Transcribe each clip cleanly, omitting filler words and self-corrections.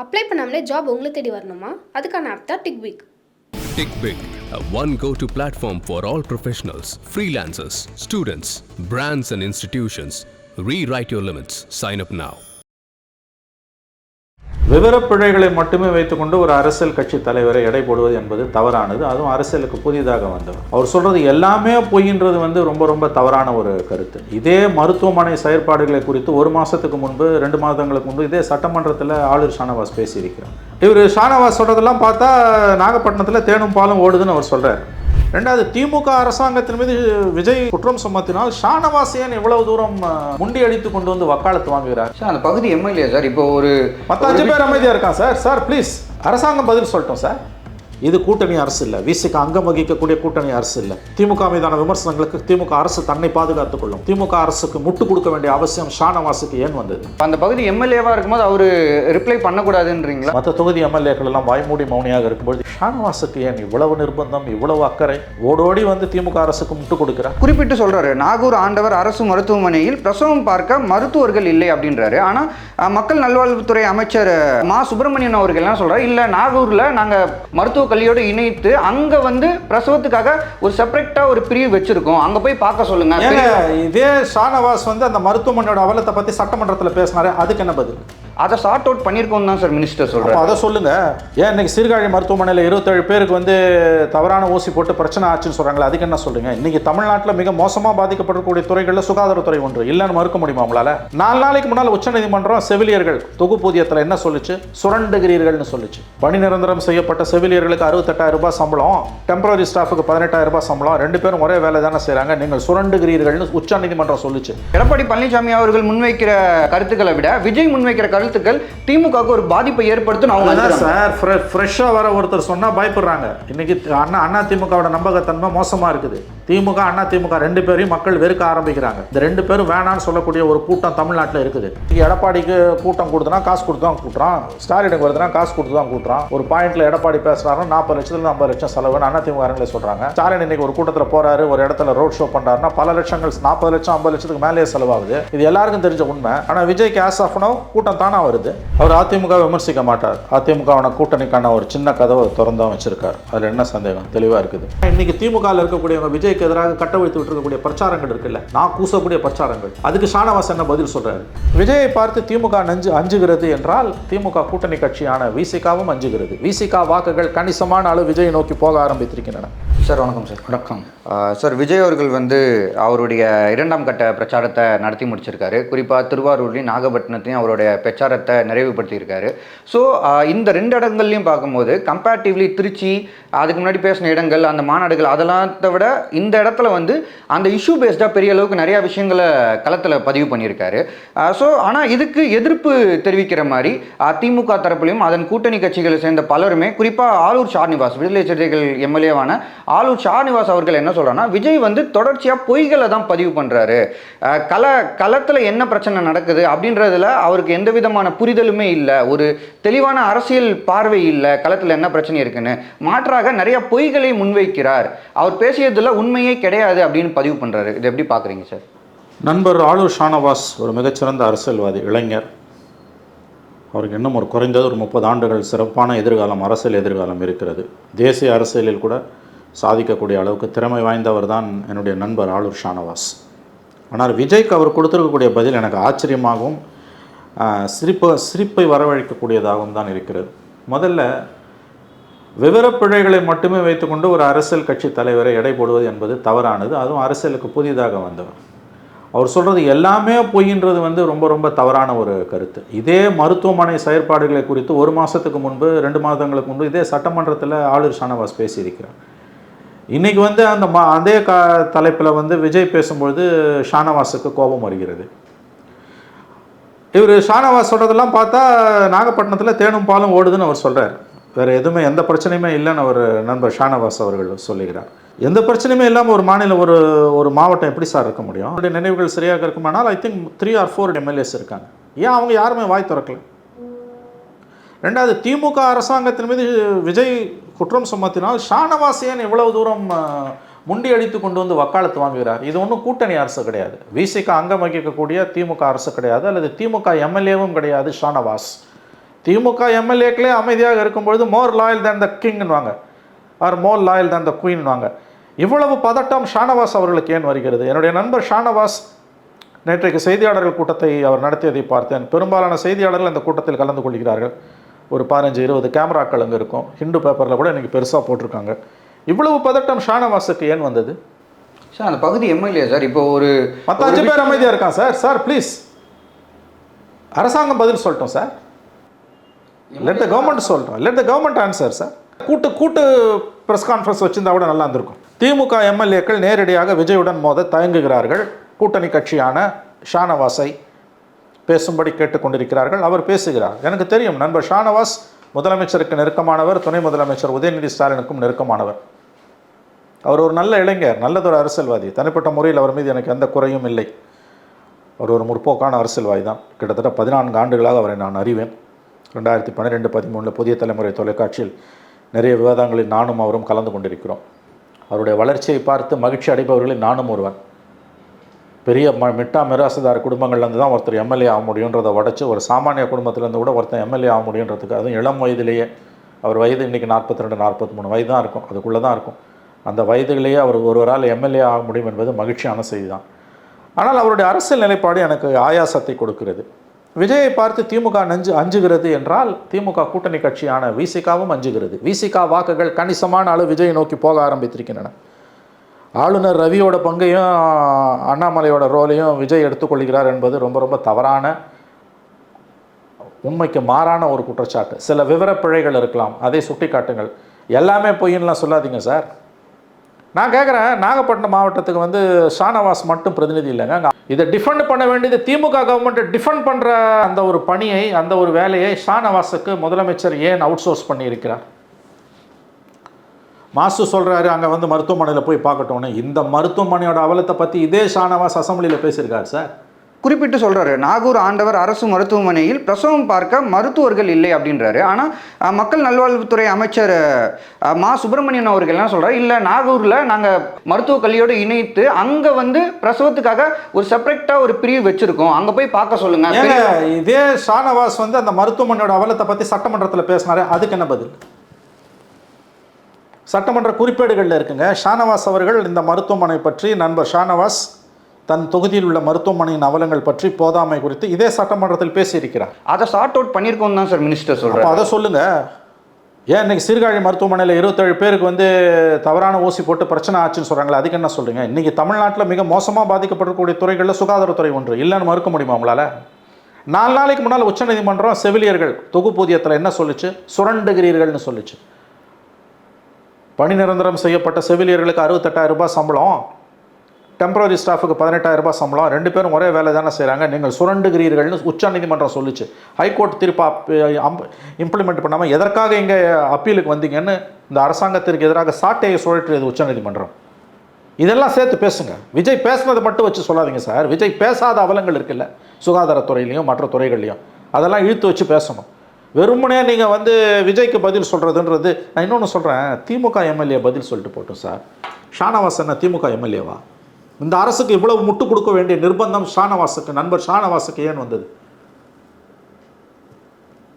Apply பண்ணாமலே job உங்களை தேடி வரணுமா? அதுக்கான ஆப் தான் டிக்விக். TickBig, a one go-to platform for all professionals, freelancers, students, brands and institutions. Rewrite your limits. Sign up now. விவரப்பிழைகளை மட்டுமே வைத்துக்கொண்டு ஒரு அரசியல் கட்சி தலைவரை எடை போடுவது என்பது தவறானது. அதுவும் அரசியலுக்கு புதிதாக வந்தவர். அவர் சொல்றது எல்லாமே பொய்ன்றது ரொம்ப தவறான ஒரு கருத்து. இதே மருத்துவமனை செயற்பாடுகளை குறித்து ஒரு மாதத்துக்கு முன்பு 2 மாதங்களுக்கு முன்பு இதே சட்டமன்றத்தில் ஆளுநர் ஷானவாஸ் பேசியிருக்கிறார். இவர் ஷானவாஸ் சொல்றதெல்லாம் பார்த்தா நாகப்பட்டினத்தில் தேனும் பாலும் ஓடுதுன்னு அவர் சொல்றாரு. ரெண்டாவது, திமுக அரசாங்கத்தின் மீது விஜய் குற்றம் சுமத்தினால் ஷானவாஸ் ஏன் இவ்வளவு தூரம் முண்டி அடித்து கொண்டு வந்து வக்காலத்து வாங்குகிறார்? சார், அந்த பகுதி எம்எல்ஏ சார் இப்போ ஒரு 5 பேர் அமைதியா இருக்கான் சார் ப்ளீஸ் அரசாங்கம் பதில் சொல்லட்டும் சார். இது கூட்டணி அரசு இல்லை, விசிக்கு அங்கம் வகிக்கக்கூடிய கூட்டணி அரசு இல்லை. திமுக மீதான விமர்சனங்களுக்கு திமுக அரசு தன்னை பாதுகாத்துக் கொள்ளும். திமுக அரசுக்கு முட்டு கொடுக்க வேண்டிய அவசியம் ஷானவாஸுக்கு ஏன் வந்தது? அந்த பகுதி எம்எல்ஏவா இருக்கும்போது அவரு ரிப்ளை பண்ணக்கூடாதுன்றீங்களா? மற்ற தொகுதி எம்எல்ஏக்கள் எல்லாம் வாய்மூடி மௌனியாக இருக்கும்போது ஷானவாஸுக்கு ஏன் இவ்வளவு நிர்பந்தம், இவ்வளவு அக்கறை? ஓடோடி வந்து திமுக அரசுக்கு முட்டு கொடுக்கிறார். குறிப்பிட்டு சொல்றாரு, நாகூர் ஆண்டவர் அரசு மருத்துவமனையில் பிரசவம் பார்க்க மருத்துவர்கள் இல்லை அப்படின்றாரு. ஆனா மக்கள் நல்வாழ்வுத்துறை அமைச்சர் மா சுப்பிரமணியன் அவர்கள் என்ன சொல்றாரு, இல்ல நாகூர்ல நாங்க மருத்துவ கல்வியோடு இணைத்து அங்க வந்து பிரசவத்துக்காக ஒரு செப்பரேட்டா ஒரு பிரிவு வச்சிருக்கோம், அங்க போய் பார்க்க சொல்லுங்க. இதே ஷானவாஸ் வந்து அந்த மருத்துவமனையோட அவலத்தை பத்தி சட்டமன்றத்தில் பேசினாரு, அதுக்கு என்ன பதில்? அதை சார்ட் அவுட் பண்ணியிருக்கோம் தான் சார் மினிஸ்டர் சொல்றாரு. அதை சொல்லுங்க. ஏன் இன்னைக்கு சீர்காழி மருத்துவமனையில் 27 பேருக்கு வந்து தவறான ஊசி போட்டு பிரச்சனை ஆச்சுன்னு சொல்றாங்களே, அதுக்கு என்ன சொல்றீங்க? இன்னைக்கு தமிழ்நாட்டில் மிக மோசமாக பாதிக்கப்படக்கூடிய துறைகளில் சுகாதாரத்துறை ஒன்று இல்லைன்னு மறுக்க முடியுமா உங்களால? 4 நாளைக்கு முன்னால் உச்சநீதிமன்றம் செவிலியர்கள் தொகுப்பூதியத்தில் என்ன சொல்லுச்சு? சுரண்டுகிறீர்கள்னு சொல்லுச்சு. பணி நிரந்தரம் செய்யப்பட்ட செவிலியர்களுக்கு 68,000 ரூபாய் சம்பளம், டெம்பரரி ஸ்டாஃபுக்கு 18,000 ரூபாய் சம்பளம், 2 பேரும் ஒரே வேலை தானே செய்யறாங்க, நீங்கள் சுரண்டுகிறீர்கள்னு உச்சநீதிமன்றம் சொல்லுச்சு. எடப்பாடி பழனிசாமி அவர்கள் முன்வைக்கிற கருத்துக்களை விட விஜய் முன்வைக்கிற கருத்துக்கள் திமுகவுக்கு ஒரு பாதிப்பை ஏற்படுத்தும். அவங்க சார் ஃப்ரெஷ்ஷாக வர ஒருத்தர் சொன்னால் பயப்படுறாங்க. இன்னைக்கு அண்ணா திமுகவோட நம்பகத்தன்மை மோசமாக இருக்குது. திமுக அண்ணா திமுக 2 பேரையும் மக்கள் வெறுக்க ஆரம்பிக்கிறாங்க. இந்த 2 பேரும் வேணான்னு சொல்லக்கூடிய ஒரு கூட்டம் தமிழ்நாட்டில் இருக்குது. எடப்பாடிக்கு கூட்டம் கொடுத்தனா காசு கொடுத்து தான் கூட்டுறான், ஸ்டாலினுக்கு வருதுன்னா காசு கொடுத்து தான் கூட்டுறான். ஒரு பாயிண்ட்ல எடப்பாடி பேசுறாருன்னா 40 லட்சத்துல 50 லட்சம் செலவுன்னு அண்ணா திமுக சொல்றாங்க. ஸ்டாலின் இன்னைக்கு ஒரு கூட்டத்தில் போறாரு, ஒரு இடத்துல ரோட் ஷோ பண்றாருன்னா பல லட்சங்கள், 40 லட்சம் 50 லட்சத்துக்கு மேலே செலவாகுது. இது எல்லாருக்கும் தெரிஞ்ச உண்மை. ஆனால் விஜய்க்கு ஆஸ் ஆஃப் நோ கூட்டம் தானா வருது. அவர் அதிமுக விமர்சிக்க மாட்டார். அதிமுக கூட்டணிக்கான ஒரு சின்ன கதவை திறந்தா வச்சிருக்காரு. அதுல என்ன சந்தேகம்? தெளிவா இருக்குது. இன்னைக்கு திமுக இருக்கக்கூடியவங்க விஜய்க்கு எதிராக கட்டவிழ்த்து விட்டுருக்கக்கூடிய பிரச்சாரங்கள் இருக்குல்ல, நான் கூசக்கூடிய பிரச்சாரங்கள், அதுக்கு ஷானவாஸ் என்ன பதில் சொல்றாரு? விஜயை பார்த்து திமுக அஞ்சுகிறது என்றால் திமுக கூட்டணி கட்சியான விசிகாவும் அஞ்சுகிறது. விசிகா வாக்குகள் கணிசமான அளவு விஜயை நோக்கி போக ஆரம்பித்திருக்கின்றன. சார் வணக்கம் சார். வணக்கம் சார். விஜய் அவர்கள் வந்து அவருடைய 2ஆம் கட்ட பிரச்சாரத்தை நடத்தி முடிச்சிருக்காரு. குறிப்பாக திருவாரூர்லையும் நாகப்பட்டினத்தையும் அவருடைய பிரச்சாரத்தை நிறைவுபடுத்தியிருக்காரு. ஸோ இந்த 2 இடங்கள்லையும் பார்க்கும்போது கம்பேரிட்டிவ்லி திருச்சி, அதுக்கு முன்னாடி பேசின இடங்கள், அந்த மாநாடுகள், அதெல்லாம் விட இந்த இடத்துல வந்து அந்த இஷ்யூ பேஸ்டாக பெரிய அளவுக்கு நிறையா விஷயங்களை களத்தில் பதிவு பண்ணியிருக்காரு. ஸோ ஆனால் இதுக்கு எதிர்ப்பு தெரிவிக்கிற மாதிரி திமுக தரப்புலையும் அதன் கூட்டணி கட்சிகளை சேர்ந்த பலருமே, குறிப்பாக ஆலூர் ஷானிவாஸ், விடுதலை சிறுத்தைகள் எம்எல்ஏவான ஆலூர் ஷானிவாஸ் அவர்கள் என்ன சொல்றாங்கன்னா, விஜய் வந்து தொடர்ச்சியாக பொய்களை தான் பதிவு பண்றாரு, களத்தில் என்ன பிரச்சனை நடக்குது அப்படின்றதுல அவருக்கு எந்த விதமான புரிதலுமே இல்லை, ஒரு தெளிவான அரசியல் பார்வை இல்லை, களத்தில் என்ன பிரச்சனை இருக்குன்னு. மாற்றாக நிறைய பொய்களை முன்வைக்கிறார், அவர் பேசியதுல உண்மையே கிடையாது அப்படின்னு பதிவு பண்றாரு. இது எப்படி பாக்குறீங்க சார்? நண்பர் ஆலூர் ஷானவாஸ் ஒரு மிகச்சிறந்த அரசியல்வாதி, இளைஞர். அவருக்கு இன்னும் ஒரு குறைந்தது ஒரு 30 ஆண்டுகள் சிறப்பான எதிர்காலம், அரசியல் எதிர்காலம் இருக்கிறது. தேசிய அரசியலில் கூட சாதிக்கக்கூடிய அளவுக்கு திறமை வாய்ந்தவர் தான் என்னுடைய நண்பர் ஆலூர் ஷானவாஸ். ஆனால் விஜய்க்கு அவர் கொடுத்துருக்கக்கூடிய பதில் எனக்கு ஆச்சரியமாகவும் சிரிப்பை வரவழைக்கக்கூடியதாகவும் தான் இருக்கிறது. முதல்ல, விவரப்பிழைகளை மட்டுமே வைத்துக்கொண்டு ஒரு அரசியல் கட்சி தலைவரை எடை போடுவது என்பது தவறானது. அதுவும் அரசியலுக்கு புதிதாக வந்தவர். அவர் சொல்கிறது எல்லாமே பொய்ன்றது ரொம்ப தவறான ஒரு கருத்து. இதே மருத்துவமனை செயற்பாடுகளை குறித்து ஒரு மாதத்துக்கு முன்பு 2 மாதங்களுக்கு முன்பு இதே சட்டமன்றத்தில் ஆளுநர் ஷானவாஸ் பேசியிருக்கிறார். இன்றைக்கி வந்து அதே தலைப்பில் வந்து விஜய் பேசும்பொழுது ஷானவாஸுக்கு கோபம் வருகிறது. இவர் ஷானவாஸ் சொல்கிறதெல்லாம் பார்த்தா நாகப்பட்டினத்தில் தேனும் பாலும் ஓடுதுன்னு அவர் சொல்கிறார். வேறு எதுவுமே எந்த பிரச்சனையுமே இல்லைன்னு அவர் நண்பர் ஷானவாஸ் அவர்கள் சொல்லுகிறார். எந்த பிரச்சனையுமே இல்லாமல் ஒரு மாநிலம் ஒரு மாவட்டம் எப்படி சார் இருக்க முடியும்? அவருடைய நினைவுகள் சரியாக இருக்குமானால் ஐ திங்க் 3 or 4 எம்எல்ஏஸ் இருக்காங்க. ஏன் அவங்க யாருமே வாய் திறக்கல? ரெண்டாவது, திமுக அரசாங்கத்தின் மீது விஜய் குற்றம் சுமத்தினால் ஷானவாஸ் ஏன் இவ்வளவு தூரம் முண்டி அடித்து கொண்டு வந்து வக்காலத்து வாங்குகிறார்? இது ஒன்றும் கூட்டணி அரசு கிடையாது, விசிக அங்கம் வகிக்கக்கூடிய திமுக அரசு கிடையாது, அல்லது திமுக எம்எல்ஏவும் கிடையாது ஷானவாஸ். திமுக எம்எல்ஏக்களே அமைதியாக இருக்கும்பொழுது மோர் லாயல் தேன் த கிங்னுவாங்க, ஆர் மோர் லாயல் தேன் த குயின்வாங்க. இவ்வளவு பதட்டம் ஷானவாஸ் அவர்களுக்கு ஏன் வருகிறது? என்னுடைய நண்பர் ஷானவாஸ் நேற்றைக்கு செய்தியாளர்கள் கூட்டத்தை அவர் நடத்தியதை பார்த்தேன். பெரும்பாலான செய்தியாளர்கள் அந்த கூட்டத்தில் கலந்து கொள்கிறார்கள். ஒரு 15-20 கேமராக்கள் அங்கே இருக்கும். ஹிந்து பேப்பரில் கூட இன்றைக்கி பெருசாக போட்டிருக்காங்க. இவ்வளவு பதட்டம் ஷானவாஸுக்கு ஏன் வந்தது? சார் அந்த பகுதி எம்எல்ஏ சார் இப்போ ஒரு 10 பேர் அமைதியாக இருக்கான் சார். சார் ப்ளீஸ், அரசாங்கம் பதில் சொல்லட்டும் சார். லெட் த கவர்மெண்ட் சொல்லட்டும். Let the government answer sir. கூட்டு ப்ரெஸ் கான்ஃபரன்ஸ் வச்சிருந்தா கூட நல்லா இருந்திருக்கும். திமுக எம்எல்ஏக்கள் நேரடியாக விஜயுடன் மோத தயங்குகிறார்கள். கூட்டணி கட்சியான ஷானவாஸை பேசும்படி கேட்டுக்கொண்டிருக்கிறார்கள். அவர் பேசுகிறார். எனக்கு தெரியும், நண்பர் ஷானவாஸ் முதலமைச்சருக்கு நெருக்கமானவர், துணை முதலமைச்சர் உதயநிதி ஸ்டாலினுக்கும் நெருக்கமானவர். அவர் ஒரு நல்ல இளைஞர், நல்லதொரு அரசியல்வாதி. தனிப்பட்ட முறையில் அவர் மீது எனக்கு எந்த குறையும் இல்லை. அவர் ஒரு முற்போக்கான அரசியல்வாதி தான். கிட்டத்தட்ட 14 ஆண்டுகளாக அவரை நான் அறிவேன். 2012-13 புதிய தலைமுறை தொலைக்காட்சியில் நிறைய விவாதங்களில் நானும் அவரும் கலந்து கொண்டிருக்கிறோம். அவருடைய வளர்ச்சியை பார்த்து மகிழ்ச்சி அடைபவர்களில் நானும் ஒருவன். பெரிய மிட்டா மிராசுதார் குடும்பங்கள்லேருந்து தான் ஒருத்தர் எம்எல்ஏ ஆக முடியுன்றதை உடச்சி, ஒரு சாமானிய குடும்பத்திலேருந்து கூட ஒருத்தர் எம்எல்ஏ ஆக முடியுன்றதுக்கு, அதுவும் இளம் வயதிலேயே, அவர் வயது இன்றைக்கி 42-43 வயது தான் இருக்கும், அதுக்குள்ளே தான் இருக்கும். அந்த வயதிலேயே அவர் ஒருவரால் எம்எல்ஏ ஆக முடியும் என்பது மகிழ்ச்சியான செய்தி தான். ஆனால் அவருடைய அரசியல் நிலைப்பாடு எனக்கு ஆயாசத்தை கொடுக்கிறது. விஜயை பார்த்து திமுக அஞ்சுகிறது என்றால் திமுக கூட்டணி கட்சியான விசிகாவும் அஞ்சுகிறது. விசிகா வாக்குகள் கணிசமான அளவு விஜயை நோக்கி போக ஆரம்பித்திருக்கின்றன. ஆளுநர் ரவியோட பங்கையும் அண்ணாமலையோட ரோலையும் விஜய் எடுத்துக்கொள்கிறார் என்பது ரொம்ப ரொம்ப தவறான, உண்மைக்கு மாறான ஒரு குற்றச்சாட்டு. சில விவரப்பிழைகள் இருக்கலாம், அதை சுட்டி காட்டுங்கள். எல்லாமே பொய்யெல்லாம் சொல்லாதீங்க சார். நான் கேட்குறேன், நாகப்பட்டினம் மாவட்டத்துக்கு ஷானவாஸ் மட்டும் பிரதிநிதி இல்லைங்க. இதை டிஃபெண்ட் பண்ண வேண்டியது திமுக கவர்மெண்ட்டை டிஃபெண்ட் பண்ணுற அந்த ஒரு பணியை, அந்த ஒரு வேலையை ஷானவாஸுக்கு முதலமைச்சர் ஏன் அவுட் சோர்ஸ் பண்ணியிருக்கிறார்? மாசு சொல்கிறாரு அங்கே மருத்துவமனையில் போய் பார்க்கட்டோன்னு. இந்த மருத்துவமனையோட அவலத்தை பற்றி இதே ஷானவாஸ் அசம்பிளியில் பேசியிருக்கார் சார். குறிப்பிட்டு சொல்கிறாரு, நாகூர் ஆண்டவர் அரசு மருத்துவமனையில் பிரசவம் பார்க்க மருத்துவர்கள் இல்லை அப்படின்றாரு. ஆனால் மக்கள் நல்வாழ்வுத்துறை அமைச்சர் மா சுப்பிரமணியன் அவர்கள் என்ன சொல்கிறார், இல்லை நாகூரில் நாங்கள் மருத்துவக் கல்வியோடு இணைத்து அங்கே பிரசவத்துக்காக ஒரு செப்பரேட்டாக ஒரு பிரிவு வச்சுருக்கோம், அங்கே போய் பார்க்க சொல்லுங்கள். இதே ஷானவாஸ் அந்த மருத்துவமனையோட அவலத்தை பற்றி சட்டமன்றத்தில் பேசினாரு. அதுக்கு என்ன பதில்? சட்டமன்ற குறிப்பேடுகளில் இருக்குங்க. ஷானவாஸ் அவர்கள் இந்த மருத்துவமனை பற்றி, நண்பர் ஷானவாஸ் தன் தொகுதியில் உள்ள மருத்துவமனையின் அவலங்கள் பற்றி, போதாமை குறித்து இதே சட்டமன்றத்தில் பேசியிருக்கிறார். அதை சார்ட் அவுட் பண்ணியிருக்கோம் தான் சார் மினிஸ்டர் சொல்கிறார். அதை சொல்லுங்க. ஏன் இன்னைக்கு சீர்காழி மருத்துவமனையில் 27 பேருக்கு தவறான ஊசி போட்டு பிரச்சனை ஆச்சுன்னு சொல்கிறாங்களே, அதுக்கு என்ன சொல்கிறீங்க? இன்றைக்கி தமிழ்நாட்டில் மிக மோசமாக பாதிக்கப்படக்கூடிய துறைகளில் சுகாதாரத்துறை ஒன்று. இல்லைன்னு மறுக்க முடியுமா உங்களால்? 4 நாளைக்கு முன்னால் உச்சநீதிமன்றம் செவிலியர்கள் தொகுப்பூதியத்தில் என்ன சொல்லிச்சு? சுரண்டுகிறீர்கள்னு சொல்லிச்சு. பணி நிரந்தரம் செய்யப்பட்ட செவிலியர்களுக்கு 68,000 ரூபாய் சம்பளம், டெம்பரரி ஸ்டாஃபுக்கு 18,000 சம்பளம், 2 பேரும் ஒரே வேலை தானே செய்கிறாங்க, நீங்கள் சுரண்டுகிறீர்கள்னு உச்சநீதிமன்றம் சொல்லிச்சு. ஹைகோர்ட் தீர்ப்பு இம்ப்ளிமெண்ட் பண்ணாமல் எதற்காக இங்கே அப்பீலுக்கு வந்தீங்கன்னு இந்த அரசாங்கத்திற்கு எதிராக சாட்டையை சுழற்றியது உச்சநீதிமன்றம். இதெல்லாம் சேர்த்து பேசுங்க. விஜய் பேசுனதை மட்டும் வச்சு சொல்லாதீங்க சார். விஜய் பேசாத அவலங்கள் இருக்குல்ல, சுகாதாரத்துறையிலையும் மற்ற துறைகள்லையும், அதெல்லாம் இழுத்து வச்சு பேசணும். வெறுமனே நீங்கள் விஜய்க்கு பதில் சொல்கிறதுன்றது. நான் இன்னொன்று சொல்கிறேன், திமுக எம்எல்ஏ பதில் சொல்லிட்டு போட்டோம் சார். ஷானவாஸ் என்ன திமுக எம்எல்ஏவா? இந்த அரசுக்கு இவ்வளவு முட்டு கொடுக்க வேண்டிய நிர்பந்தம் ஷானவாஸுக்கு, நண்பர் ஷானவாஸுக்கு ஏன் வந்தது?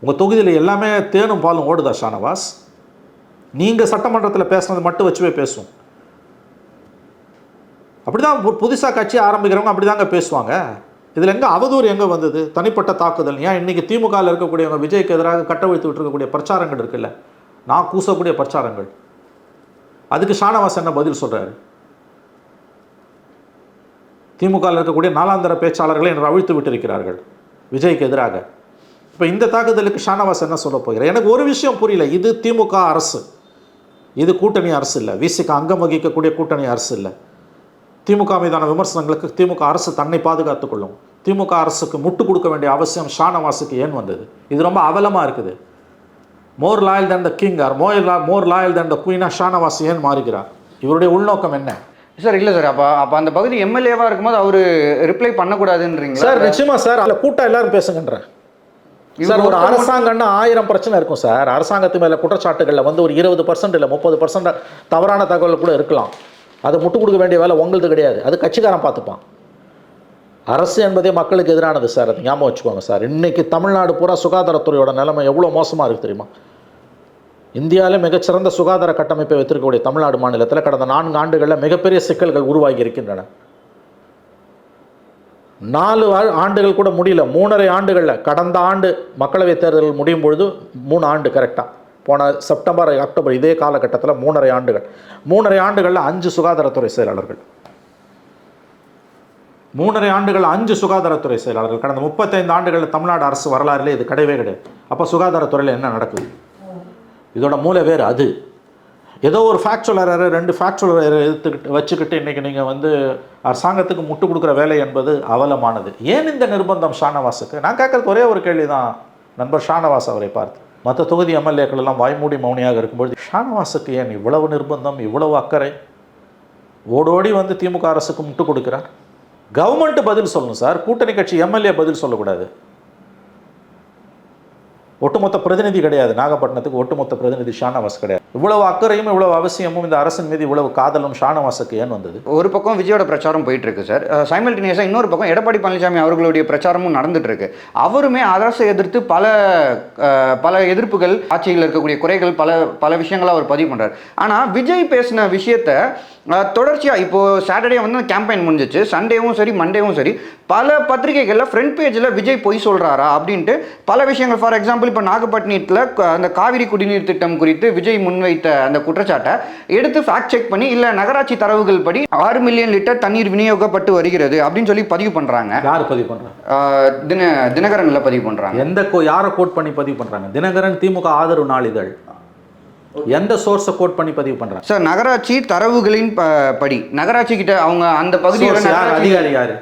உங்கள் தொகுதியில் எல்லாமே தேனும் பாலும் ஓடுதா ஷானவாஸ்? நீங்கள் சட்டமன்றத்தில் பேசுனது மட்டும் வச்சுவே பேசுவோம். அப்படி தான் புதுசாக கட்சி ஆரம்பிக்கிறவங்க அப்படி தாங்க பேசுவாங்க. இதில் எங்கே அவதூறு எங்கே வந்தது? தனிப்பட்ட தாக்குதல். ஏன் இன்றைக்கி திமுகவில் இருக்கக்கூடியவங்க விஜய்க்கு எதிராக கட்டவிழ்த்து விட்டுருக்கக்கூடிய பிரச்சாரங்கள் இருக்குல்ல, நான் கூசக்கூடிய பிரச்சாரங்கள், அதுக்கு ஷானவாஸ் என்ன பதில் சொல்கிறாரு? திமுகவில் இருக்கக்கூடிய நாளாந்தர பேச்சாளர்களை இன்று அவிழ்த்து விட்டிருக்கிறார்கள் விஜய்க்கு எதிராக. இப்போ இந்த தாக்குதலுக்கு ஷானவாஸ் என்ன சொல்ல போகிறார்? எனக்கு ஒரு விஷயம் புரியல. இது திமுக அரசு, இது கூட்டணி அரசு இல்லை. விசிக அங்கம் வகிக்கக்கூடிய கூட்டணி அரசு இல்லை. திமுக மீதான விமர்சனங்களுக்கு திமுக அரசு தன்னை பாதுகாத்துக் கொள்ளும். திமுக அரசுக்கு முட்டு கொடுக்க வேண்டிய அவசியம் ஷானவாஸுக்கு ஏன் வந்தது? இது ரொம்ப அவலமாக இருக்குது. More loyal than the king are more loyal than the குயினா ஷானவாஸ் ஏன் மாறுகிறார்? இவருடைய உள்நோக்கம் என்ன சார்? இல்லை சார், அப்போ அந்த பகுதி எம்எல்ஏவாக இருக்கும்போது அவர் ரிப்ளை பண்ணக்கூடாதுன்றீங்க சார்? நிச்சயமா சார், அதில் கூட்டம் எல்லாரும் பேசுங்கன்ற சார். ஒரு அரசாங்கம்னா 1000 பிரச்சனை இருக்கும் சார். அரசாங்கத்து மேலே குற்றச்சாட்டுகளில் ஒரு 20% இல்லை 30% தவறான தகவல் கூட இருக்கலாம். அதை முட்டு கொடுக்க வேண்டிய வேலை உங்களது கிடையாது. அது கட்சிக்காரன் பார்த்துப்பான். அரசு என்பதே மக்களுக்கு எதிரானது சார், அது ஞாபகம் வச்சுக்கோங்க சார். இன்றைக்கி தமிழ்நாடு பூரா சுகாதாரத்துறையோட நிலைமை எவ்வளோ மோசமாக இருக்குது தெரியுமா? இந்தியாவிலே மிகச்சிறந்த சுகாதார கட்டமைப்பை வைத்திருக்கக்கூடிய தமிழ்நாடு மாநிலத்தில் கடந்த 4 ஆண்டுகளில் மிகப்பெரிய சிக்கல்கள் உருவாகி இருக்கின்றன. 4 ஆண்டுகள் கூட முடியல, 3.5 ஆண்டுகளில், கடந்த ஆண்டு மக்களவைத் தேர்தல்கள் முடியும் பொழுது 3 ஆண்டு கரெக்டாக, போன செப்டம்பர் அக்டோபர் இதே காலகட்டத்தில் 3.5 ஆண்டுகள், 3.5 ஆண்டுகளில் 5 சுகாதாரத்துறை செயலாளர்கள், 3.5 ஆண்டுகள் 5 சுகாதாரத்துறை செயலாளர்கள். கடந்த 35 ஆண்டுகளில் தமிழ்நாடு அரசு வரலாறுலே இது கிடையவே கிடையாது. அப்போ சுகாதாரத்துறையில் என்ன நடக்குது? இதோட மூளை வேறு. அது ஏதோ ஒரு ஃபேக்சுவல் எரர், 2 ஃபேக்சுவல் எரர் வச்சுக்கிட்டு இன்றைக்கி நீங்கள் வந்து அரசாங்கத்துக்கு முட்டு கொடுக்குற வேலை என்பது அவலமானது. ஏன் இந்த நிர்பந்தம் ஷானவாஸுக்கு? நான் கேட்குறது ஒரே ஒரு கேள்வி தான் நண்பர் ஷானவாஸ் அவரை பார்த்து. மற்ற தொகுதி எம்எல்ஏக்கள் எல்லாம் வாய்மூடி மௌனியாக இருக்கும்பொழுது ஷானவாஸுக்கு ஏன் இவ்வளவு நிர்பந்தம், இவ்வளவு அக்கறை? ஓடோடி வந்து திமுக அரசுக்கு முட்டு கொடுக்குறார். கவர்மெண்ட்டு பதில் சொல்லணும் சார், கூட்டணி கட்சி எம்எல்ஏ பதில் சொல்லக்கூடாது. ஒட்டுமொத்த பிரதிநிதி கிடையாது நாகப்பட்டினத்துக்கு, ஒட்டுமொத்த பிரதிநிதி ஷானவாஸ் கிடையாது. இவ்வளவு அக்கறையும் இவ்வளவு அவசியமும் இந்த அரசின் மீது இவ்வளவு காதலும் ஷானவாஸுக்கு ஏன் வந்தது? ஒரு பக்கம் விஜயோட பிரச்சாரம் போயிட்டு இருக்கு சார், சைமல்டேனியஸாக இன்னொரு பக்கம் எடப்பாடி பழனிசாமி அவர்களுடைய பிரச்சாரமும் நடந்துட்டு இருக்கு. அவருமே அரசை எதிர்த்து பல எதிர்ப்புகள், ஆட்சியில் இருக்கக்கூடிய குறைகள், பல விஷயங்களை அவர் பதிவு பண்றாரு. ஆனால் விஜய் பேசின விஷயத்த தொடர்ச்சியாக இப்போது சாட்டர்டே வந்து கேம்பெயின் முடிஞ்சிச்சு, சண்டேவும் சரி மண்டேவும் சரி பல பத்திரிகைகளில் ஃப்ரண்ட் பேஜில் விஜய் பொய் சொல்கிறாரா அப்படின்ட்டு பல விஷயங்கள். ஃபார் எக்ஸாம்பிள் இப்போ நாகப்பட்டினத்தில் அந்த காவிரி குடிநீர் திட்டம் குறித்து விஜய் முன்வைத்த அந்த குற்றச்சாட்டை எடுத்து ஃபேக்ட் செக் பண்ணி, இல்லை நகராட்சி தரவுகள் படி 6 மில்லியன் லிட்டர் தண்ணீர் விநியோகப்பட்டு வருகிறது அப்படின்னு சொல்லி பதிவு பண்ணுறாங்க. யார் பதிவு பண்ணுறாங்க? தினகரனில் பதிவு பண்ணுறாங்க. யாரை கோட் பண்ணி பதிவு பண்ணுறாங்க? தினகரன் திமுக ஆதரவு நாளிதழ். எந்த சோர்ஸை கோட் பண்ணி பதிவு பண்றாங்க சார்? நகராட்சி தரவுகளின் படி நகராட்சி கிட்ட அவங்க அந்த பகுதியில் அதிகாரி யாரு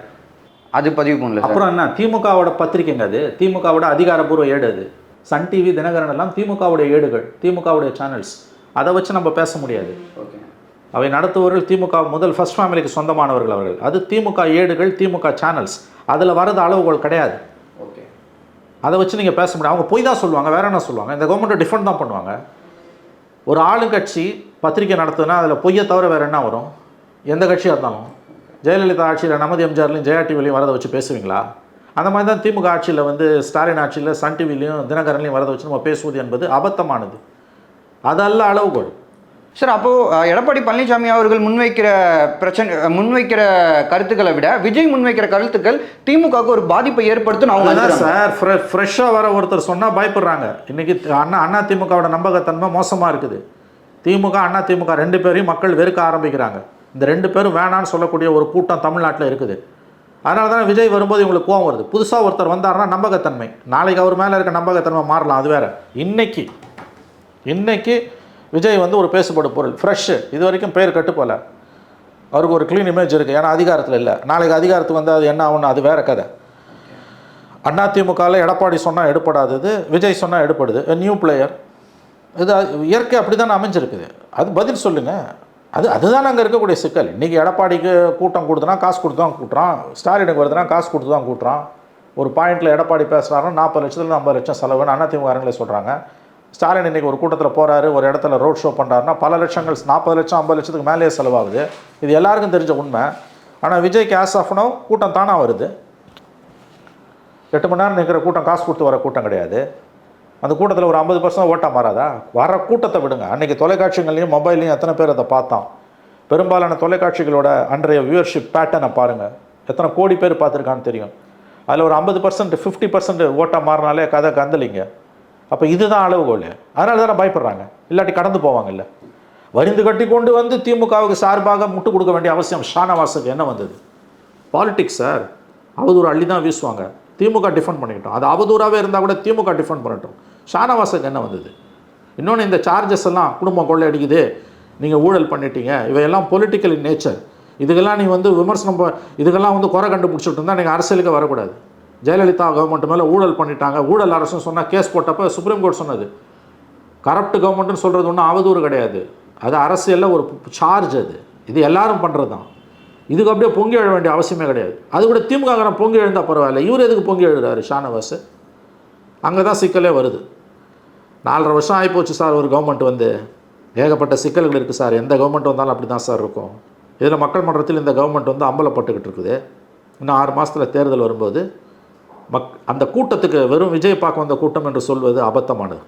அது பதிவு பண்ணல. அப்புறம் என்ன? திமுகவோட பத்திரிகைங்க அது, திமுகவோட அதிகாரப்பூர்வ ஏடு அது. சன் டிவி, தினகரன் எல்லாம் திமுகவுடைய ஏடுகள், திமுகவுடைய சேனல்ஸ். அதை வச்சு நம்ம பேச முடியாது. அவை நடத்துபவர்கள் திமுக முதல் ஃபர்ஸ்ட் ஃபேமிலிக்கு சொந்தமானவர்கள் அவர்கள். அது திமுக ஏடுகள், திமுக சேனல்ஸ். அதில் வரது அளவுகோல் கிடையாது. அதை வச்சு நீங்கள் பேச முடியாது. அவங்க போய் தான் சொல்லுவாங்க, வேற என்ன சொல்லுவாங்க? இந்த கவர்மெண்ட்டை டிஃபெண்ட் தான் பண்ணுவாங்க. ஒரு ஆளுங்கட்சி பத்திரிக்கை நடத்துதுன்னா அதில் பொய்யை தவிர வேறு என்ன வரும்? எந்த கட்சியாக இருந்தாலும். ஜெயலலிதா ஆட்சியில் நமது எம்ஜிஆர்லையும் ஜெயா டிவிலையும் வரதை வச்சு பேசுவீங்களா? அந்த மாதிரி தான் திமுக ஆட்சியில் வந்து ஸ்டாலின் ஆட்சியில் சன் டிவிலையும் தினகரன்லையும் வரதை வச்சு நம்ம பேசுவது என்பது அபத்தமானது. அதல்ல அளவுகோல். சார், அப்போது எடப்பாடி பழனிசாமி அவர்கள் முன்வைக்கிற கருத்துக்களை விட விஜய் முன்வைக்கிற கருத்துக்கள் திமுகவுக்கு ஒரு பாதிப்பை ஏற்படுத்தும். அவங்க சார் ஃப்ரெஷ்ஷாக வர ஒருத்தர் சொன்னால் பயப்படுறாங்க. இன்றைக்கி அண்ணா திமுகவோட நம்பகத்தன்மை மோசமாக இருக்குது. திமுக அண்ணா திமுக 2 பேரையும் மக்கள் வெறுக்க ஆரம்பிக்கிறாங்க. இந்த 2 பேரும் வேணான்னு சொல்லக்கூடிய ஒரு கூட்டம் தமிழ்நாட்டில் இருக்குது. அதனால தான் விஜய் வரும்போது இவங்களுக்கு கோவம் வருது. புதுசாக ஒருத்தர் வந்தாருன்னா நம்பகத்தன்மை, நாளைக்கு அவர் மேலே இருக்க நம்பகத்தன்மை மாறலாம், அது வேறு. இன்னைக்கு விஜய் வந்து ஒரு பேசுபடு பொருள், ஃப்ரெஷ்ஷு. இது வரைக்கும் பேர் கட்டு போல, அவருக்கு ஒரு க்ளீன் இமேஜ் இருக்குது. ஏன்னா அதிகாரத்தில் இல்லை. நாளைக்கு அதிகாரத்துக்கு வந்து அது என்ன ஆகுன்னு அது வேறு கதை. அதிமுகவில் எடப்பாடி சொன்னால் எடுப்படாதது, விஜய் சொன்னால் எடுப்படுது. New player. இது இயற்கை அப்படி தானே அமைஞ்சிருக்குது. அது பதில் சொல்லுங்கள். அதுதான் அங்கே இருக்கக்கூடிய சிக்கல். இன்றைக்கி எடப்பாடிக்கு கூட்டம் கொடுத்தனா காசு கொடுத்து தான் கூட்டுறான், ஸ்டாலினுக்கு வருதுன்னா காசு கொடுத்து தான் கூட்டுறான். ஒரு பாயிண்டில் எடப்பாடி பேசுகிறாருன்னா 40 லட்சத்துலேருந்து 50 லட்சம் செலவுன்னு அதிமுகங்களே சொல்கிறாங்க. ஸ்டாலின் இன்றைக்கி ஒரு கூட்டத்தில் போகிறாரு, ஒரு இடத்துல ரோட் ஷோ பண்ணுறாருன்னா பல லட்சங்கள், 40 லட்சம் 50 லட்சத்துக்கு மேலேயே செலவாகுது. இது எல்லாருக்கும் தெரிஞ்ச உண்மை. ஆனால் விஜய்க்கு ஆஸ் ஆஃப் நோ கூட்டம் தானாக வருது. 8 மணி நேரம் நிற்கிற கூட்டம் காசு கொடுத்து வர கூட்டம் கிடையாது. அந்த கூட்டத்தில் ஒரு 50% ஓட்டாக மாறாதா? வர கூட்டத்தை விடுங்க. அன்றைக்கி தொலைக்காட்சிகள்லையும் மொபைல்லையும் எத்தனை பேர் அதை பார்த்தோம்? பெரும்பாலான தொலைக்காட்சிகளோட அன்றைய வியூவர்ஷிப் பேட்டர்னை பாருங்கள். எத்தனை கோடி பேர் பார்த்துருக்கான்னு தெரியும். அதில் ஒரு 50% 50% ஓட்டாக மாறினாலே கதை கந்தலிங்க. அப்போ இதுதான் அளவுகோல். அதனால தானே பயப்படுறாங்க. இல்லாட்டி கடந்து போவாங்கல்ல. வரிந்து கட்டி கொண்டு வந்து திமுகவுக்கு சார்பாக முட்டு கொடுக்க வேண்டிய அவசியம் ஷானவாஸுக்கு என்ன வந்தது? Politics sir. அவதூறு அள்ளி தான் வீசுவாங்க. திமுக டிஃபெண்ட் பண்ணிக்கிட்டோம். அது அவதூறாகவே இருந்தால் கூட திமுக டிஃபெண்ட் பண்ணட்டும். ஷானவாஸுக்கு என்ன வந்தது? இன்னொன்று, இந்த சார்ஜஸ் எல்லாம் குடும்பம் கொள்ளை அடிக்குது, நீங்கள் ஊழல் பண்ணிட்டீங்க, இவையெல்லாம் பொலிட்டிக்கல் இன் நேச்சர். இதுக்கெல்லாம் நீ வந்து விமர்சனம், இதுக்கெல்லாம் வந்து குறை கண்டுபிடிச்சிட்டு இருந்தால் நீங்கள் அரசியலுக்கு வரக்கூடாது. ஜெயலலிதா கவர்மெண்ட் மேலே ஊழல் பண்ணிட்டாங்க, ஊழல் அரசுன்னு சொன்னால் கேஸ் போட்டப்போ சுப்ரீம் கோர்ட் சொன்னது கரப்ட் கவர்மெண்ட்டுன்னு சொல்கிறது ஒன்றும் அவதூறு கிடையாது. அது அரசியலில் ஒரு சார்ஜ். இது எல்லாரும் பண்ணுறது தான். இதுக்கு அப்படியே பொங்கி எழ வேண்டிய அவசியமே கிடையாது. அது கூட திமுக பொங்கி எழுந்தால் பரவாயில்ல. இவர் எதுக்கு பொங்கி எழுதுறாரு ஷானவாஸ்? அங்கே தான் சிக்கலே வருது. 4.5 வருஷம் ஆகிப்போச்சு சார். ஒரு கவர்மெண்ட் வந்து ஏகப்பட்ட சிக்கல்கள் இருக்குது சார். எந்த கவர்மெண்ட் வந்தாலும் அப்படி தான் சார் இருக்கும். இதில் மக்கள் மன்றத்தில் இந்த கவர்மெண்ட் வந்து அம்பலப்பட்டுக்கிட்டு இருக்குது. இன்னும் 6 மாதத்தில் தேர்தல் வரும்போது அந்த கூட்டத்துக்கு வெறும் விஜய் பார்க்க வந்த கூட்டம் என்று சொல்வது அபத்தமானது.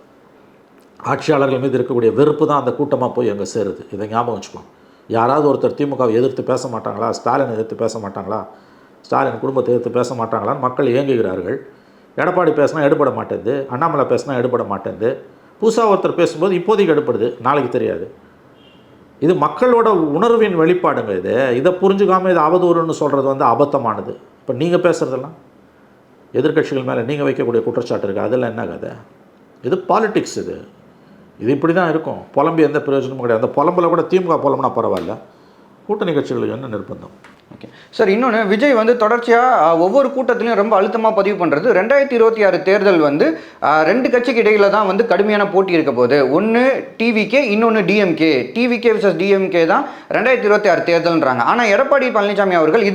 ஆட்சியாளர்கள் மீது இருக்கக்கூடிய வெறுப்பு தான் அந்த கூட்டமாக போய் அங்கே சேருது. இதை ஞாபகம் வச்சுக்கோங்க. யாராவது ஒருத்தர் திமுகவை எதிர்த்து பேச மாட்டாங்களா, ஸ்டாலினை எதிர்த்து பேச மாட்டாங்களா, ஸ்டாலின் குடும்பத்தை எதிர்த்து பேச மாட்டாங்களான்னு மக்கள் இயங்குகிறார்கள். எடப்பாடி பேசினா எடுபட மாட்டேங்குது, அண்ணாமலை பேசினா எடுபட மாட்டேங்குது, புதுசாக ஒருத்தர் பேசும்போது இப்போதைக்கு எடுப்படுது, நாளைக்கு தெரியாது. இது மக்களோட உணர்வின் வெளிப்பாடுங்க. இதை புரிஞ்சுக்காமல் இது அவதூறுன்னு சொல்கிறது வந்து அபத்தமானது. இப்போ நீங்கள் பேசுகிறதெல்லாம் எதிர்க்கட்சிகள் மேலே நீங்கள் வைக்கக்கூடிய குற்றச்சாட்டு இருக்குது, அதெல்லாம் என்ன கதை? இது பாலிடிக்ஸ். இது இப்படி தான் இருக்கும். புலம்பி எந்த பிரயோஜனமும் கிடையாது. அந்த புலம்பில் கூட திமுக புலம்புனா பரவாயில்ல, கூட்டணி கட்சிகளுக்கு என்ன நிர்பந்தம்? ஓகே சார், இன்னொன்று விஜய் வந்து தொடர்ச்சியாக ஒவ்வொரு கூட்டத்திலையும் ரொம்ப அழுத்தமாக பதிவு பண்ணுறது 2026 தேர்தல் வந்து 2 கட்சிக்கு இடையில தான் வந்து கடுமையான போட்டி இருக்க போகுது. ஒன்று டிவிகே, இன்னொன்று டிஎம்கே. டிவிகே விசஸ் டிஎம்கே தான் 2026 தேர்தல்ன்றாங்க. ஆனால் எடப்பாடி பழனிசாமி அவர்கள்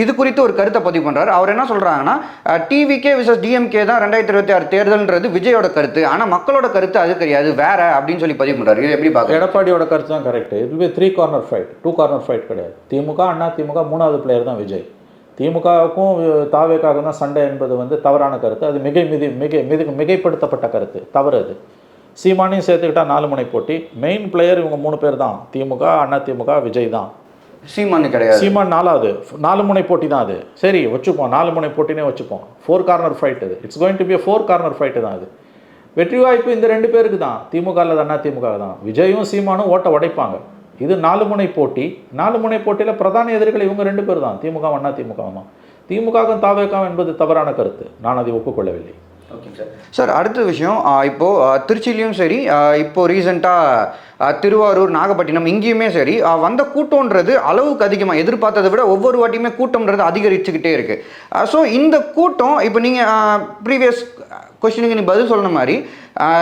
இது குறித்து ஒரு கருத்தை பதிவு பண்ணுறாரு. அவர் என்ன சொல்கிறாங்கன்னா, டிவிகே விசஸ் டிஎம்கே தான் 2026 தேர்தல்ன்றது விஜயோட கருத்து, ஆனால் மக்களோட கருத்து அது கிடையாது, வேற அப்படின்னு சொல்லி பதிவு பண்ணுறாரு. இது எப்படி பார்க்க? எடப்பாடியோட கருத்து தான் கரெக்ட். இது 3 கார்னர் ஃபைட், 2 கார்னர் ஃபைட் கிடையாது. திமுக அண்ணா திமுக 3வது பிளேயர் தான் விஜய். திமுகவுக்கும் தாவேக்காக தான் சண்டை என்பது வந்து தவறான கருத்து. அது மிகைப்படுத்தப்பட்ட கருத்து, தவறு. அது சீமானையும் சேர்த்துக்கிட்டால் 4 முனை போட்டி. மெயின் பிளேயர் இவங்க 3 பேர் தான், திமுக அண்ணா திமுக விஜய் தான். சீமான் கிடையாது. சீமான் 4வது, 4 முனை போட்டி தான் அது. சரி வச்சுப்போம், 4 முனை போட்டினே வச்சுப்போம். 4 கார்னர் ஃபைட். இது it's going to be 4 corner fight தான். அது வெற்றி வாய்ப்பு இந்த 2 பேருக்கு தான், திமுக அல்லது அண்ணா திமுக தான். விஜயும் சீமானும் ஓட்ட உடைப்பாங்க. இது 4 முனை போட்டி. 4 முனை போட்டியில் பிரதான எதிரிகள் இவங்க 2 பேர் தான், திமுக அண்ணா திமுக தான். திமுகவும் தாவேக்காவும் என்பது தவறான கருத்து, நான் அதை ஒப்புக்கொள்ளவில்லை. Okay sir. சார் அடுத்த விஷயம், இப்போது திருச்சிலையும் சரி, இப்போது ரீசெண்டாக திருவாரூர், நாகப்பட்டினம் இங்கேயுமே சரி வந்த கூட்டம்ன்றது அளவுக்கு அதிகமாக எதிர்பார்த்ததை விட ஒவ்வொரு வாட்டியுமே கூட்டம்ன்றது அதிகரிச்சுக்கிட்டே இருக்குது. ஸோ இந்த கூட்டம் இப்போ நீங்கள் ப்ரீவியஸ் கொஸ்டினுக்கு நீ பதில் சொன்ன மாதிரி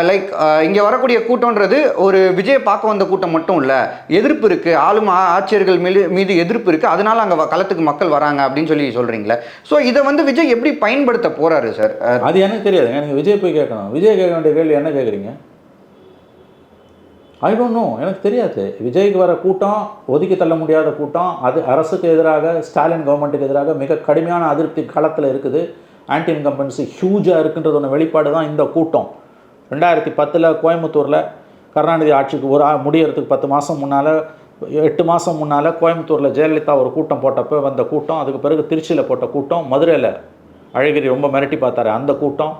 லைக் இங்கே வரக்கூடிய கூட்டம்ன்றது ஒரு விஜயை பார்க்க வந்த கூட்டம் மட்டும் இல்லை, எதிர்ப்பு இருக்குது, ஆளும் ஆட்சியர்கள் மீது எதிர்ப்பு இருக்குது, அதனால அங்கே களத்துக்கு மக்கள் வராங்க அப்படின்னு சொல்லி சொல்கிறீங்களே. ஸோ இதை வந்து விஜய் எப்படி பயன்படுத்த போகிறாரு சார்? அது எனக்கு தெரியாது. எனக்கு விஜய் போய் கேட்கணும். விஜய் கேட்க வேண்டிய கேள்வி என்ன கேட்குறீங்க? ஐ டோன்ட் நோ, எனக்கு தெரியாது. விஜய்க்கு வர கூட்டம் ஒதுக்கி தள்ள முடியாத கூட்டம். அது அரசுக்கு எதிராக, ஸ்டாலின் கவர்மெண்ட்டுக்கு எதிராக மிக கடுமையான அதிருப்தி களத்தில் இருக்குது. ஆன்டி இன்கம்பன்சி ஹியூஜாக இருக்குன்றதோட வெளிப்பாடு தான் இந்த கூட்டம். 2010 கோயம்புத்தூரில் கருணாநிதி ஆட்சிக்கு முடியறதுக்கு 10 மாதம் முன்னால், 8 மாதம் முன்னால் கோயம்புத்தூரில் ஜெயலலிதா ஒரு கூட்டம் போட்டப்போ வந்த கூட்டம். அதுக்கு பிறகு திருச்சியில் போட்ட கூட்டம், மதுரையில் அழகிரி ரொம்ப மிரட்டி பார்த்தாரு அந்த கூட்டம்.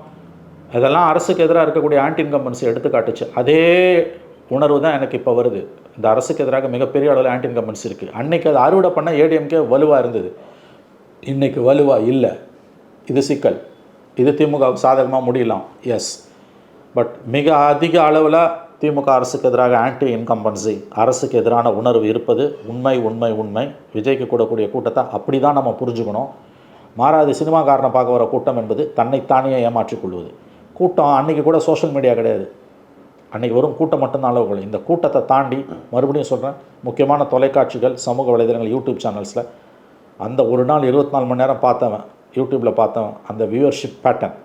இதெல்லாம் அரசுக்கு எதிராக இருக்கக்கூடிய ஆன்டி இன்கம்பன்சி எடுத்துக்காட்டுச்சு. அதே உணர்வு தான் எனக்கு இப்போ வருது. இந்த அரசுக்கு எதிராக மிகப்பெரிய அளவில் ஆன்டி இன்கம்பன்சி இருக்குது. அன்றைக்கி அது அறுவடை பண்ண ஏடிஎம்கே வலுவாக இருந்தது, இன்றைக்கி வலுவாக இல்லை. இது சிக்கல். இது திமுகவுக்கு சாதகமாக முடியலாம், எஸ். பட் மிக அதிக அளவில் திமுக அரசுக்கு எதிராக ஆன்டி இன்கம்பன்சி, அரசுக்கு எதிரான உணர்வு இருப்பது உண்மை. விஜய்க்கு கூடக்கூடிய கூட்டத்தை அப்படி தான் நம்ம புரிஞ்சுக்கணும். மாறாது சினிமாக்காரனை பார்க்க வர கூட்டம் என்பது தன்னைத்தானே ஏமாற்றிக்கொள்வது. கூட்டம் அன்றைக்கி கூட சோஷியல் மீடியா கிடையாது, அன்றைக்கி வரும் கூட்டம் மட்டும்தான் அளவுகள். இந்த கூட்டத்தை தாண்டி மறுபடியும் சொல்கிறேன், முக்கியமான தொலைக்காட்சிகள், சமூக வலைதளங்கள், யூடியூப் சேனல்ஸில் அந்த ஒரு நாள் 24 மணி நேரம் பார்த்தவன், யூடியூப்பில் பார்த்தவன், அந்த வியூவர்ஷிப் பேட்டர்ன்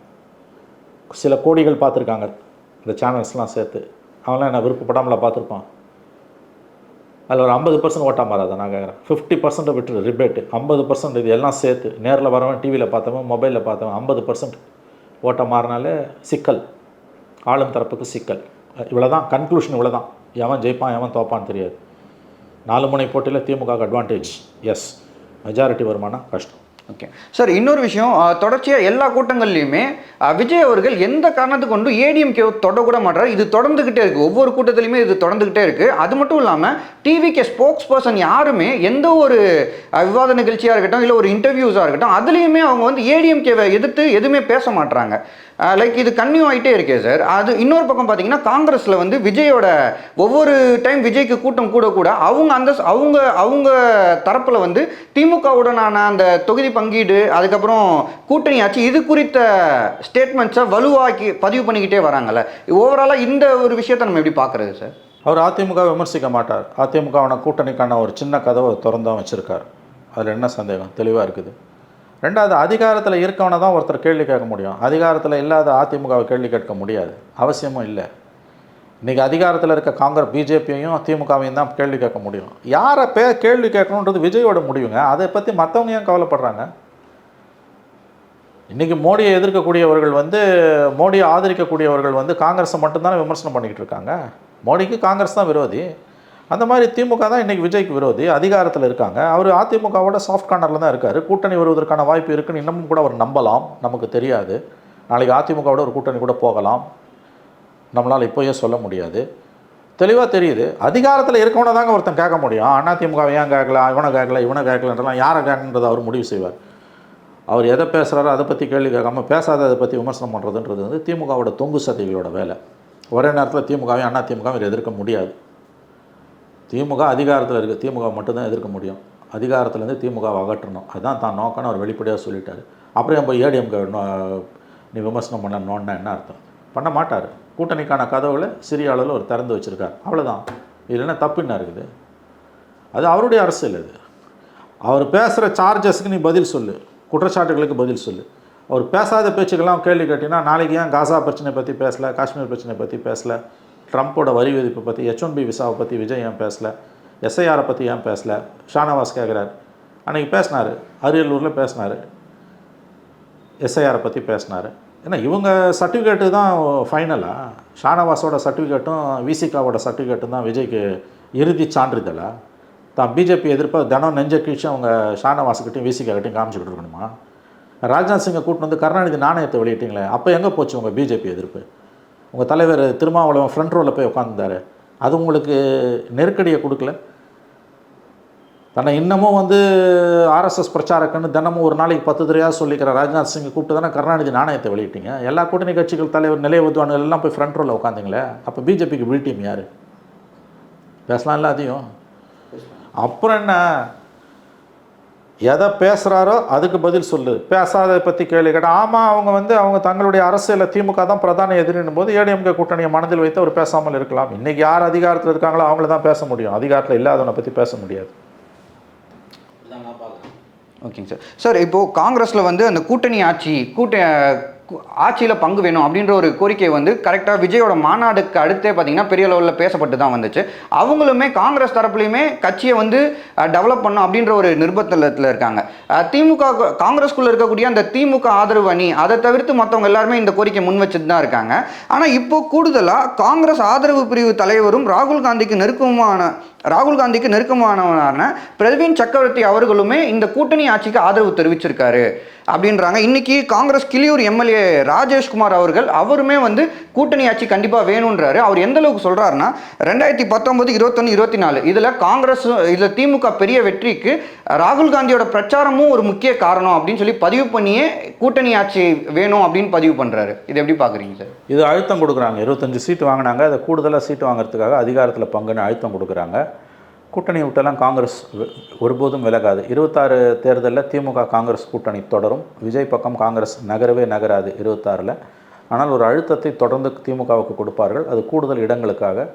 சில கோடிகள் பார்த்துருக்காங்க இந்த சேனல்ஸ்லாம் சேர்த்து. அவன்லாம் என்ன விருப்பப்படாமல பார்த்துருப்பான். அதில் ஒரு 50% ஓட்டாக மாறாத நான் கேட்குறேன். 50% விட்டு ரிபேட்டு, 50% இது எல்லாம் சேர்த்து நேரில் வரவன், டிவியில் பார்த்தவன், மொபைலில் பார்த்தவன் 50% ஓட்ட மாறினாலே சிக்கல், ஆளும் தரப்புக்கு சிக்கல். இவ்வளோ தான் கன்க்ளூஷன், இவ்வளோ தான். எவன் ஜெயிப்பான் எவன் தோப்பான்னு தெரியாது. 4 முனை போட்டியில் திமுக அட்வான்டேஜ், எஸ். மெஜாரிட்டி வருமானா கஷ்டம். ஓகே சார், இன்னொரு விஷயம், தொடர்ச்சியாக எல்லா கூட்டங்கள்லையுமே விஜய் அவர்கள் எந்த காரணத்தை கொண்டு ஏடிஎம்கே தொடக்கூட மாட்டார். இது தொடர்ந்துக்கிட்டே இருக்குது, ஒவ்வொரு கூட்டத்திலையுமே இது தொடர்ந்துக்கிட்டே இருக்குது. அது மட்டும் இல்லாமல் டிவிகே ஸ்போக்ஸ் பர்சன் யாருமே எந்த ஒரு விவாத நிகழ்ச்சியாக இருக்கட்டும், இல்லை ஒரு இன்டர்வியூஸாக இருக்கட்டும், அதுலேயுமே அவங்க வந்து ஏடிஎம்கேவை எதிர்த்து எதுவுமே பேச மாட்டுறாங்க. லைக் இது கன்னியூ ஆகிட்டே இருக்கே சார். அது இன்னொரு பக்கம் பார்த்தீங்கன்னா, காங்கிரஸில் வந்து விஜயோட ஒவ்வொரு டைம் விஜய்க்கு கூட்டம் கூட அவங்க தரப்பில் வந்து திமுகவுடனான அந்த தொகுதி பங்கீடு, அதுக்கப்புறம் கூட்டணி ஆட்சி, இது குறித்த ஸ்டேட்மெண்ட்ஸை வலுவாக்கி பதிவு பண்ணிக்கிட்டே வராங்கல்ல. ஓவராலாக இந்த ஒரு விஷயத்தை நம்ம எப்படி பார்க்குறது சார்? அவர் அதிமுக விமர்சிக்க மாட்டார். அதிமுகவான கூட்டணிக்கான ஒரு சின்ன கதவை திறந்தான் வச்சுருக்கார். அதில் என்ன சந்தேகம்? தெளிவாக இருக்குது. ரெண்டாவது, அதிகாரத்தில் இருக்கவனை தான் ஒருத்தர் கேள்வி கேட்க முடியும். அதிகாரத்தில் இல்லாத அதிமுகவை கேள்வி கேட்க முடியாது, அவசியமும் இல்லை. இன்றைக்கி அதிகாரத்தில் இருக்க காங்கிரஸ் பிஜேபியையும் திமுகவையும் தான் கேள்வி கேட்க முடியும். யாரை கேள்வி கேட்கணுன்றது விஜயோட முடிவுங்க. அதை பற்றி மற்றவங்க ஏன் கவலைப்படுறாங்க? இன்றைக்கி மோடியை எதிர்க்கக்கூடியவர்கள் மோடியை ஆதரிக்கக்கூடியவர்கள் காங்கிரஸை மட்டும்தானே விமர்சனம் பண்ணிக்கிட்டு இருக்காங்க. மோடிக்கு காங்கிரஸ் தான் விரோதி. அந்த மாதிரி திமுக தான் இன்றைக்கி விஜய்க்கு விரோதி. அதிகாரத்தில் இருக்காங்க. அவர் அதிமுகவோட சாஃப்ட் கார்னரில் தான் இருக்கார். கூட்டணி வருவதற்கான வாய்ப்பு இருக்குன்னு இன்னமும் கூட அவர் நம்பலாம். நமக்கு தெரியாது. நாளைக்கு அதிமுகவோட ஒரு கூட்டணி கூட போகலாம். நம்மளால் இப்போயே சொல்ல முடியாது. தெளிவாக தெரியுது. அதிகாரத்தில் இருக்கவனை தாங்க ஒருத்தன் கேட்க முடியும். அதிமுகவை ஏன் கேட்கல, இவனை கேட்கலன்றலாம் யாரை கேட்கன்றதை அவர் முடிவு செய்வார். அவர் எதை பேசுகிறாரோ அதை பற்றி கேள்வி கேட்காமல் பேசாததை பற்றி விமர்சனம் பண்ணுறதுன்றது திமுகவோட தொங்கு சதைகளோட வேலை. ஒரே நேரத்தில் திமுகவையும் அதிமுகவும் எதிர்க்க முடியாது. திமுக அதிகாரத்தில் இருக்குது. திமுக மட்டும்தான் எதிர்க்க முடியும். அதிகாரத்துலேருந்து திமுகவை அகற்றணும். அதுதான் தான் நோக்கம்னு அவர் வெளிப்படையாக சொல்லிட்டார். அப்புறம் இப்போ ஏடிஎம்கே நீ விமர்சனம் பண்ணணுன்னா என்ன அர்த்தம்? பண்ண மாட்டார். கூட்டணிக்கான கதவுகளை சிறிய அளவில் அவர் திறந்து வச்சுருக்கார். அவ்வளோதான். இல்லைன்னா தப்பு என்ன இருக்குது? அது அவருடைய அரசியல். அது அவர் பேசுகிற சார்ஜஸ்க்கு நீ பதில் சொல்லு, குற்றச்சாட்டுகளுக்கு பதில் சொல்லு. அவர் பேசாத பேச்சுக்கெல்லாம் கேள்வி கேட்டிங்கன்னா நாளைக்கு ஏன் காசா பிரச்சனை பற்றி பேசலை, காஷ்மீர் பிரச்சனை பற்றி பேசலை, ட்ரம்ப்போட வரி விதிப்பை பற்றி, H1B விசாவை பற்றி விஜய் ஏன் பேசலை, SIR பற்றி ஏன் பேசலை? ஷானவாஸ் கேட்குறாரு. அன்றைக்கி பேசினார், அரியலூரில் பேசினார், SIR பற்றி பேசினார். ஏன்னா இவங்க சர்டிஃபிகேட்டு தான் ஃபைனலாக. ஷானவாஸோட சர்டிஃபிகேட்டும் விசிகாவோட சர்டிஃபிகேட்டும் தான் விஜய்க்கு இறுதி சான்றிதழா? தான் பிஜேபி எதிர்ப்பாக தினம் நெஞ்ச கீழ்ச்சி அவங்க ஷானவாஸுக்கிட்டையும் விசிகாக்கிட்டையும் காமிச்சிக்கிட்டு இருக்கணுமா? ராஜ்நாத் சிங்கை கூட்டின்னு வந்து கருணாநிதி நாணயத்தை வெளியிட்டீங்களே, அப்போ எங்கே போச்சு உங்கள் பிஜேபி எதிர்ப்பு? உங்கள் தலைவர் திருமாவளவன் ஃப்ரண்ட் ரோவில் போய் உட்காந்துருந்தார். அது உங்களுக்கு நெருக்கடியை கொடுக்கல? தன்னை இன்னமும் RSS பிரச்சாரக்குன்னு தினமும் ஒரு நாளைக்கு 10 தடவையாக சொல்லிக்கிற ராஜ்நாத் சிங்கை கூப்பிட்டு தானே கருணாநிதி நாணயத்தை வெளியிட்டீங்க. எல்லா கூட்டணி கட்சிகள் தலைவர் நிலைய வித்வான்கள் எல்லாம் போய் ஃப்ரண்ட் ரோவில் உட்காந்திங்களே. அப்போ பிஜேபிக்கு பி டீம் யார்? பேசலாம் எல்லாத்தையும். அப்புறம் என்ன? எதை பேசுகிறாரோ அதுக்கு பதில் சொல்லு. பேசாத பற்றி கேள்வி கேட்டால் ஆமாம் அவங்க தங்களுடைய அரசியலில் திமுக தான் பிரதான எதிரின் போது ஏடிஎம்கே கூட்டணியை மனதில் வைத்து அவர் பேசாமல் இருக்கலாம். இன்றைக்கி யார் அதிகாரத்தில் இருக்காங்களோ அவங்கள தான் பேச முடியும். அதிகாரத்தில் இல்லாதவனை பற்றி பேச முடியாது. ஓகேங்க சார். சார் இப்போது காங்கிரஸில் அந்த கூட்டணி ஆட்சியில் பங்கு வேணும் அப்படின்ற ஒரு கோரிக்கை கரெக்டாக விஜயோட மாநாடுக்கு அடுத்தே பார்த்தீங்கன்னா பெரிய லெவலில் பேசப்பட்டு தான் வந்துச்சு. அவங்களுமே காங்கிரஸ் தரப்புலையுமே கட்சியை டெவலப் பண்ணும் அப்படின்ற ஒரு நிர்பந்தத்தில் இருக்காங்க. திமுக காங்கிரஸ்குள்ளே இருக்கக்கூடிய அந்த திமுக ஆதரவு அணி அதை தவிர்த்து மற்றவங்க எல்லாருமே இந்த கோரிக்கை முன் வச்சுட்டு தான் இருக்காங்க. ஆனால் இப்போ கூடுதலாக காங்கிரஸ் ஆதரவு பிரிவு தலைவரும் ராகுல் காந்திக்கு நெருக்கமானவரான பிரவீன் சக்கரவர்த்தி அவர்களுமே இந்த கூட்டணி ஆட்சிக்கு ஆதரவு தெரிவிச்சிருக்காரு அப்படின்றாங்க. இன்னைக்கு காங்கிரஸ் கிளியூர் எம்எல்ஏ ராஜேஷ்குமார் அவருமே கூட்டணி ஆட்சி கண்டிப்பாக வேணுன்றாரு. அவர் எந்த அளவுக்கு சொல்றாருன்னா 2019, 21, 24 இதில் திமுக பெரிய வெற்றிக்கு ராகுல் காந்தியோட பிரச்சாரமும் ஒரு முக்கிய காரணம் அப்படின்னு சொல்லி பதிவு பண்ணியே கூட்டணி ஆட்சி வேணும் அப்படின்னு பதிவு பண்றாரு. இது எப்படி பாக்குறீங்க சார்? இது அழுத்தம் கொடுக்குறாங்க. 25 சீட்டு வாங்கினாங்க. அதை கூடுதலாக சீட்டு வாங்குறதுக்காக அதிகாரத்தில் பங்குன்னு அழுத்தம் கொடுக்குறாங்க. கூட்டணி விட்டெல்லாம் காங்கிரஸ் ஒருபோதும் விலகாது. 26 தேர்தலில் திமுக காங்கிரஸ் கூட்டணி தொடரும். விஜய் பக்கம் காங்கிரஸ் நகராது 26. ஆனால் ஒரு அழுத்தத்தை தொடர்ந்து திமுகவுக்கு கொடுப்பார்கள். அது கூடுதல் இடங்களுக்காக.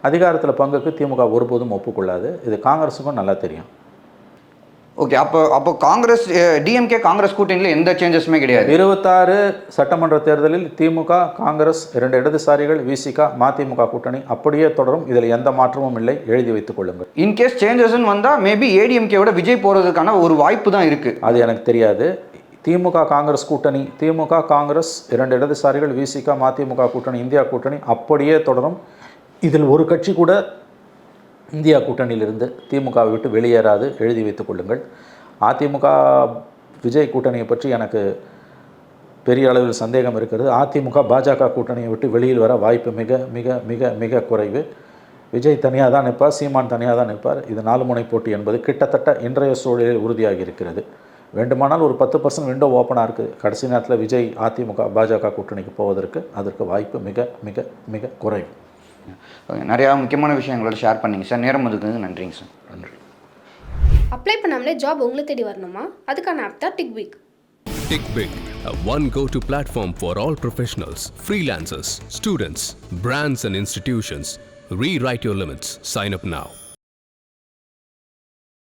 அதிகாரத்தில் பங்குக்கு திமுக ஒருபோதும் ஒப்புக்கொள்ளாது. இது காங்கிரஸுக்கும் நல்லா தெரியும். ஓகே. அப்போ காங்கிரஸ் டிஎம்கே காங்கிரஸ் கூட்டணியில் எந்த சேஞ்சஸுமே கிடையாது. 26 சட்டமன்ற தேர்தலில் திமுக காங்கிரஸ் 2 இடதுசாரிகள் விசிக மதிமுக கூட்டணி அப்படியே தொடரும். இதில் எந்த மாற்றமும் இல்லை, எழுதி வைத்துக் கொள்ளுங்கள். இன்கேஸ் சேஞ்சஸ்ன்னு வந்தால் மேபி ஏடிஎம்கேவோட விஜய் போகிறதுக்கான ஒரு வாய்ப்பு தான் இருக்குது. அது எனக்கு தெரியாது. திமுக காங்கிரஸ் கூட்டணி, திமுக காங்கிரஸ் 2 இடதுசாரிகள் விசிக மதிமுக கூட்டணி, இந்தியா கூட்டணி அப்படியே தொடரும். இதில் ஒரு கட்சி கூட இந்தியா கூட்டணியிலிருந்து திமுகவை விட்டு வெளியேறாது, எழுதி வைத்துக் கொள்ளுங்கள். அதிமுக விஜய் கூட்டணியை பற்றி எனக்கு பெரிய அளவில் சந்தேகம் இருக்கிறது. அதிமுக பாஜக கூட்டணியை விட்டு வெளியில் வர வாய்ப்பு மிக மிக மிக மிக குறைவு. விஜய் தனியாக தான் நிற்பார், சீமான் தனியாக தான் நிற்பார். இது 4 முனை போட்டி என்பது கிட்டத்தட்ட இன்றைய சூழலில் உறுதியாகி இருக்கிறது. வேண்டுமானால் ஒரு 10% விண்டோ ஓப்பனாக இருக்குது. கடைசி நேரத்தில் விஜய் அதிமுக பாஜக கூட்டணிக்கு போவதற்கு அதற்கு வாய்ப்பு மிக மிக மிக குறைவு. நிறையா முக்கியமான விஷயங்களோட ஷேர் பண்ணிங்க சார். நேரம் ஒதுக்குங்க. நன்றிங்க சார். நன்றி. அப்ளை பண்ணாமலே ஜாப் உங்களை தேடி வரணுமா? அதுக்கான ஆப் தான் டிக்பிக். TickBig, a one go-to platform for all professionals, freelancers, students, brands and institutions. Rewrite your limits. Sign up now.